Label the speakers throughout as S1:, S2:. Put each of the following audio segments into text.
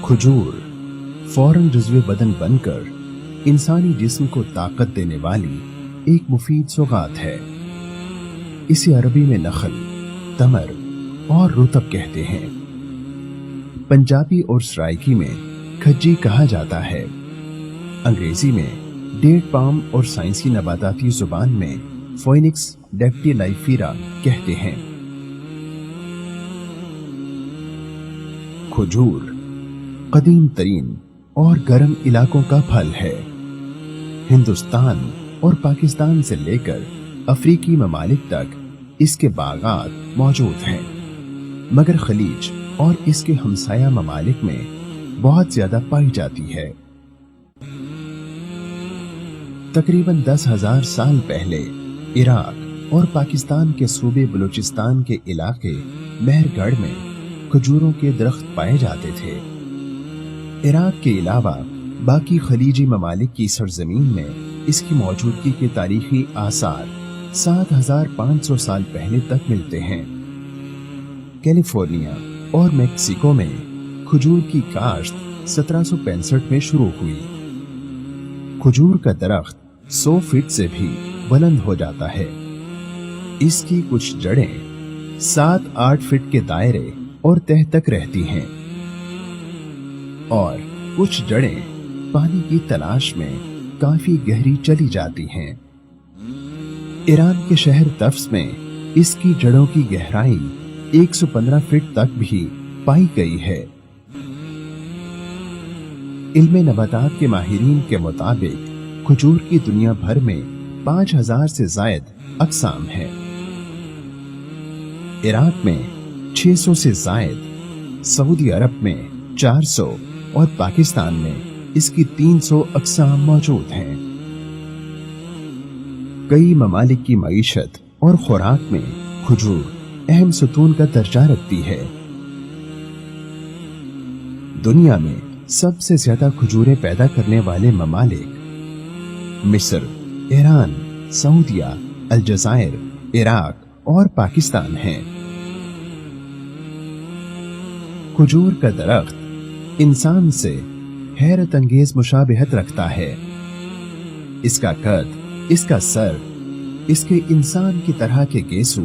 S1: खजूर फौरन जुज़्वे बदन बनकर इंसानी जिस्म को ताकत देने वाली एक मुफीद सौगात है। इसे अरबी में नखल, तमर और रुतब कहते हैं। पंजाबी और सराइकी में खज्जी कहा जाता है। अंग्रेजी में डेट पाम और साइंसी नबाताती जुबान में फोइनिक्स डेक्टिलाइफीरा कहते हैं। खजूर कदीम तरीन और गर्म इलाकों का फल है। हिंदुस्तान और पाकिस्तान से लेकर अफ्रीकी ममालिक तक इसके बागात मौजूद हैं, मगर खलीज और इसके हमसाया ममालिक में बहुत ज्यादा पाई जाती है। तकरीबन 10,000 साल पहले इराक और पाकिस्तान के सूबे बलूचिस्तान के इलाके मेहरगढ़ में खजूरों के दरख्त पाए जाते थे। इराक के अलावा बाकी खलीजी ममालिक की सरजमीन में इसकी मौजूदगी के तारीखी आसार 7,500 साल पहले तक मिलते हैं। कैलिफोर्निया और मेक्सिको में खजूर की काश्त 1765 में शुरू हुई। खजूर का दरख्त 100 फीट से भी बुलंद हो जाता है। इसकी कुछ जड़ें 7-8 फीट के दायरे और तह तक रहती हैं और कुछ जड़ें पानी की तलाश में काफी गहरी चली जाती हैं। ईरान के शहर तफ्स में इसकी जड़ों की गहराई 115 फीट तक भी पाई गई है। इल्मे नबातात के माहिरीन के मुताबिक खजूर की दुनिया भर में 5,000 से जायद अक़साम है। इराक में 600 से जायद, सऊदी अरब में 400 और पाकिस्तान में इसकी 300 अक़साम मौजूद हैं। कई ममालिक की मईशत और खुराक में खजूर अहम सतून का दर्जा रखती है। दुनिया में सबसे ज्यादा खजूरें पैदा करने वाले ममालिक मिस्र, ईरान, सऊदिया, अलजायर, इराक और पाकिस्तान हैं। खजूर का दरख्त इंसान से हैरत अंगेज मुशाबिहत रखता है। इसका कद, इसका सर, इसके इंसान की तरह के गेसू,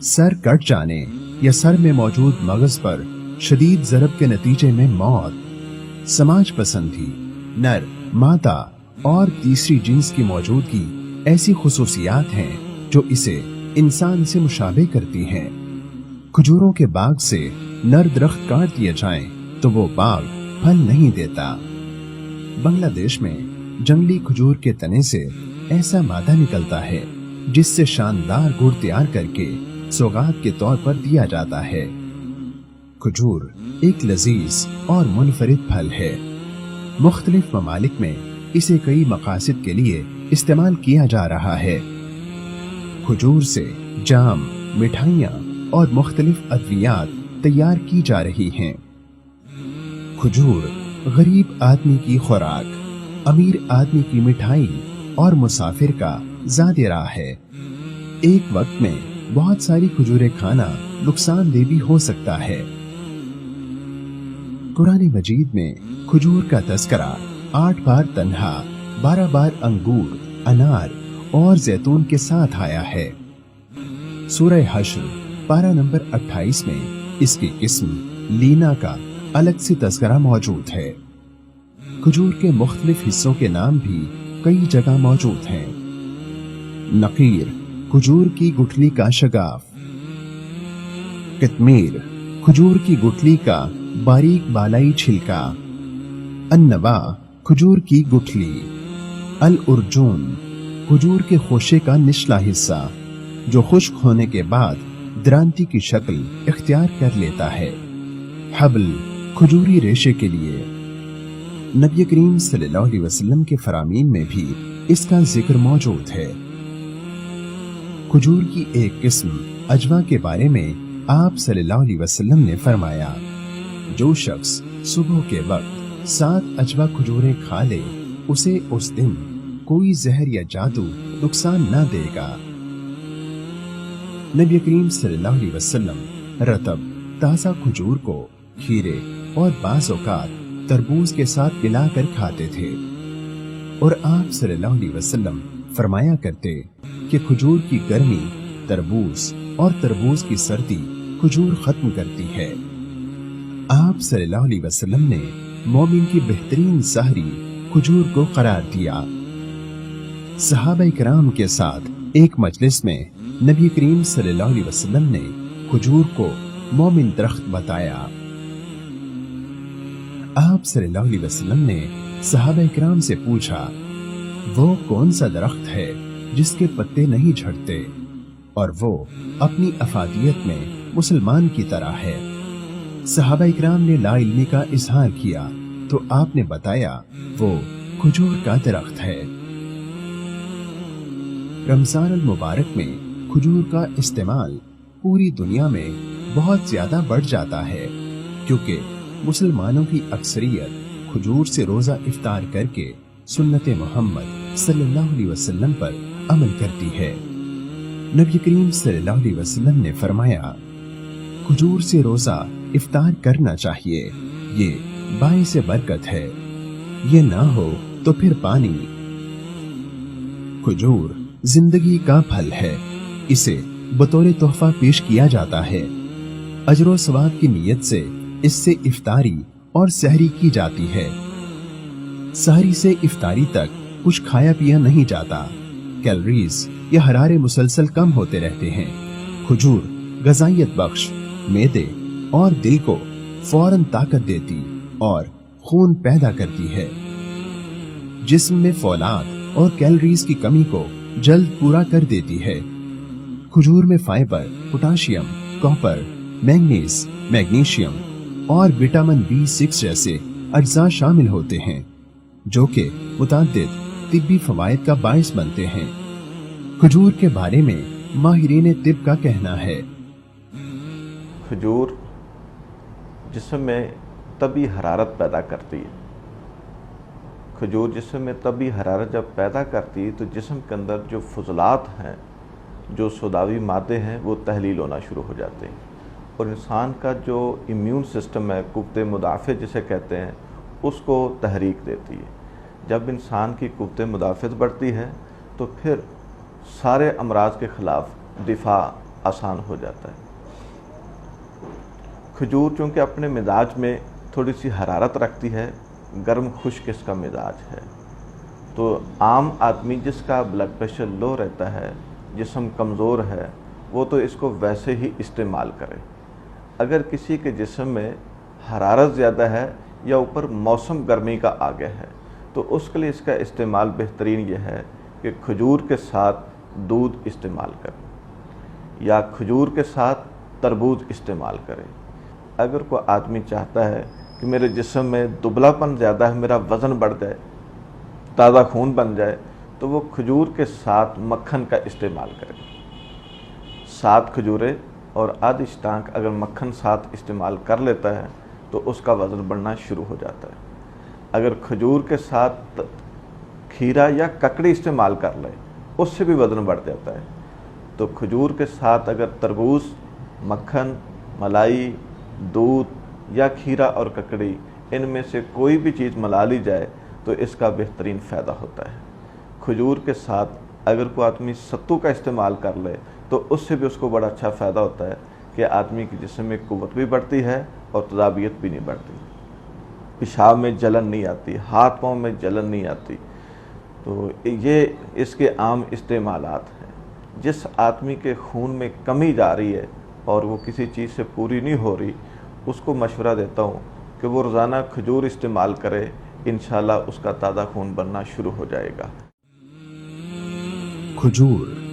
S1: सर कट जाने या सर में मौजूद मगज पर शदीद ज़रब के नतीजे में मौत, समाज पसंदी, नर, मादा और तीसरी जिन्स की मौजूदगी ऐसी खुसूसियात हैं जो इसे इंसान से मुशाबे करती हैं। खजूरों के बाग से नर दरख्त काट दिए जाएं तो वो बाग फल नहीं देता। बांग्लादेश में जंगली खजूर के तने से ऐसा मादा निकलता है जिससे शानदार गुड़ तैयार करके सौगात के तौर पर दिया जाता है। खजूर एक लजीज और मुनफरिद फल है। मुख्तलिफ ममालिक में इसे कई मकासद के लिए इस्तेमाल किया जा रहा है। खजूर से जाम, मिठाइयाँ और मुख्तलिफ अद्वियात तैयार की जा रही हैं। खजूर गरीब आदमी की खुराक, अमीर आदमी की मिठाई और मुसाफिर का ज़ादिरा है। एक वक्त में बहुत सारी खजूरें खाना नुकसानदेह भी हो सकता है। कुरान मजीद में खजूर का तज़किरा 8 बार तन्हा, 12 बार अंगूर, अनार और जैतून के साथ आया है। सूरह हश्र पारा नंबर 28 में इसकी किस्म लीना का अलग से तज़किरा मौजूद है। खजूर के मुख्तलिफ हिस्सों के नाम भी कई जगह मौजूद हैं। नकीर खजूर की गुठली का शगाफ, कितमीर खजूर की गुठली का बारीक बालाई छिलका, अन्नवा खजूर की गुठली, अल उर्जून खजूर के खोशे का निचला हिस्सा जो खुश्क होने के बाद द्रांति की शक्ल इख्तियार कर लेता है। हबल खजूरी रेशे के लिए। नबी करीम सल्लल्लाहु अलैहि वसल्लम के फरामीन में भी इसका जिक्र मौजूद है। खजूर की एक किस्म अजवा के बारे में आप सल्लल्लाहु अलैहि वसल्लम ने फरमाया, जो शख्स सुबह के वक्त 7 अजवा खजूरें खा ले उसे उस दिन कोई जहर या जादू नुकसान न देगा। नबी करीम सल्लल्लाहु अलैहि वसल्लम रतब ताज़ा खजूर को खीरे और बाज़ औक़ात तरबूज के साथ मिलाकर खाते थे। और आप सल्लल्लाहु अलैहि वसल्लम फरमाया करते कि खजूर की गर्मी तरबूज और तरबूज की सर्दी खजूर खत्म करती है। आप सल्लल्लाहु अलैहि वसल्लम ने मोमिन की बेहतरीन सहरी खजूर को करार दिया। सहाबा किराम के साथ एक मजलिस में नबी करीम सल्लल्लाहु अलैहि वसल्लम ने खजूर को मोमिन दरख्त बताया। आप सल्लल्लाहु अलैहि वसल्लम ने सहाबा किराम से पूछा, वो कौन सा दरख्त है जिसके पत्ते नहीं झड़ते और वो अपनी अफादियत में मुसलमान की तरह है? सहाबा इकराम ने ला इल्मी का इजहार किया तो आपने बताया वो खजूर का दरख्त है। रमजान अल मुबारक में खजूर का इस्तेमाल पूरी दुनिया में बहुत ज्यादा बढ़ जाता है, क्योंकि मुसलमानों की अक्सरियत खजूर से रोजा इफ्तार करके सुन्नत मोहम्मद सल्लल्लाहु अलैहि वसल्लम पर अमल करती है। नबी करीम सल्लल्लाहु अलैहि वसल्लम ने फरमाया, खजूर से रोजा इफ्तार करना चाहिए, ये बाइस बरकत है, ये ना हो तो फिर पानी। खजूर जिंदगी का फल है, इसे बतौर तोहफा पेश किया जाता है। अजर सवाब की नीयत से इससे इफ्तारी और सहरी की जाती है। सहरी से इफ्तारी तक कुछ खाया पिया नहीं जाता, कैलोरीज या हरारे मुसलसल कम होते रहते हैं। खजूर गजाइयत बख्श, मैदे और दिल को फौरन ताकत देती और खून पैदा करती है। जिस्म में फौलाद और कैलोरीज की कमी को जल्द पूरा कर देती है। खजूर में fibre, potassium, copper, manganese, magnesium और विटामिन B6 जैसे अज्जा शामिल होते हैं, जो कि मुताद्दिद तिब्बी फवायद का बाइस बनते हैं। खजूर के बारे में माहिरीन तिब का कहना है,
S2: खजूर जिस्म में तभी हरारत पैदा करती है। खजूर जिस्म में तभी हरारत जब पैदा करती है तो जिस्म के अंदर जो फुजलात हैं, जो सोदावी मादे हैं, वो तहलील होना शुरू हो जाते हैं और इंसान का जो इम्यून सिस्टम है, कुव्वत मुदाफ़त जिसे कहते हैं, उसको तहरीक देती है। जब इंसान की कुव्वत मुदाफ़त बढ़ती है तो फिर सारे अमराज के ख़िलाफ़ दिफा आसान हो जाता है। खजूर चूँकि अपने मिजाज में थोड़ी सी हरारत रखती है, गर्म खुश्क इसका मिजाज है, तो आम आदमी जिसका ब्लड प्रेशर लो रहता है, जिस्म कमज़ोर है, वो तो इसको वैसे ही इस्तेमाल करे। अगर किसी के जिस्म में हरारत ज़्यादा है या ऊपर मौसम गर्मी का आ गया है तो उसके लिए इसका इस्तेमाल बेहतरीन यह है कि खजूर के साथ दूध इस्तेमाल करें या खजूर के साथ तरबूज इस्तेमाल करें। अगर कोई आदमी चाहता है कि मेरे जिस्म में दुबलापन ज़्यादा है, मेरा वज़न बढ़ जाए, ताज़ा खून बन जाए, तो वो खजूर के साथ मक्खन का इस्तेमाल करें। 7 खजूरें और आधी टांक अगर मक्खन साथ इस्तेमाल कर लेता है तो उसका वज़न बढ़ना शुरू हो जाता है। अगर खजूर के साथ खीरा या ककड़ी इस्तेमाल कर ले, उससे भी वज़न बढ़ जाता है। तो खजूर के साथ अगर तरबूज, मक्खन, मलाई, दूध या खीरा और ककड़ी, इनमें से कोई भी चीज़ मिला ली जाए तो इसका बेहतरीन फ़ायदा होता है। खजूर के साथ अगर कोई आदमी सत्तू का इस्तेमाल कर ले तो उससे भी उसको बड़ा अच्छा फ़ायदा होता है कि आदमी की जिस्म में क़ुव्वत भी बढ़ती है और तदाबियत भी नहीं बढ़ती, पेशाब में जलन नहीं आती, हाथ पाँव में जलन नहीं आती। तो ये इसके आम इस्तेमालात हैं। जिस आदमी के खून में कमी जा रही है और वो किसी चीज़ से पूरी नहीं हो रही, उसको मशवरा देता हूँ कि वो रोज़ाना खजूर इस्तेमाल करे, इंशाल्लाह उसका ताज़ा खून बनना शुरू हो जाएगा।
S1: खजूर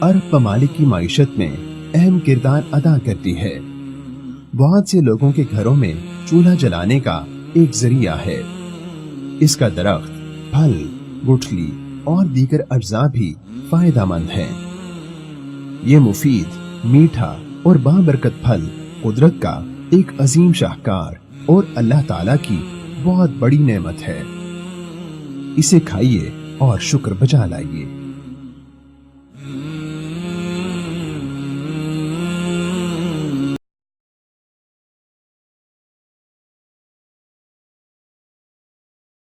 S1: अरब ममालिक की माइशत में अहम किरदार अदा करती है। बहुत से लोगों के घरों में चूल्हा जलाने का एक जरिया है। इसका दरख्त, फल, गुठली और दीगर अज्जा भी फायदेमंद है। ये मुफीद, मीठा और बाबरकत फल कुदरत का एक अजीम शाहकार और अल्लाह ताला की बहुत बड़ी नेमत है। इसे खाइए और शुक्र बजा लाइए।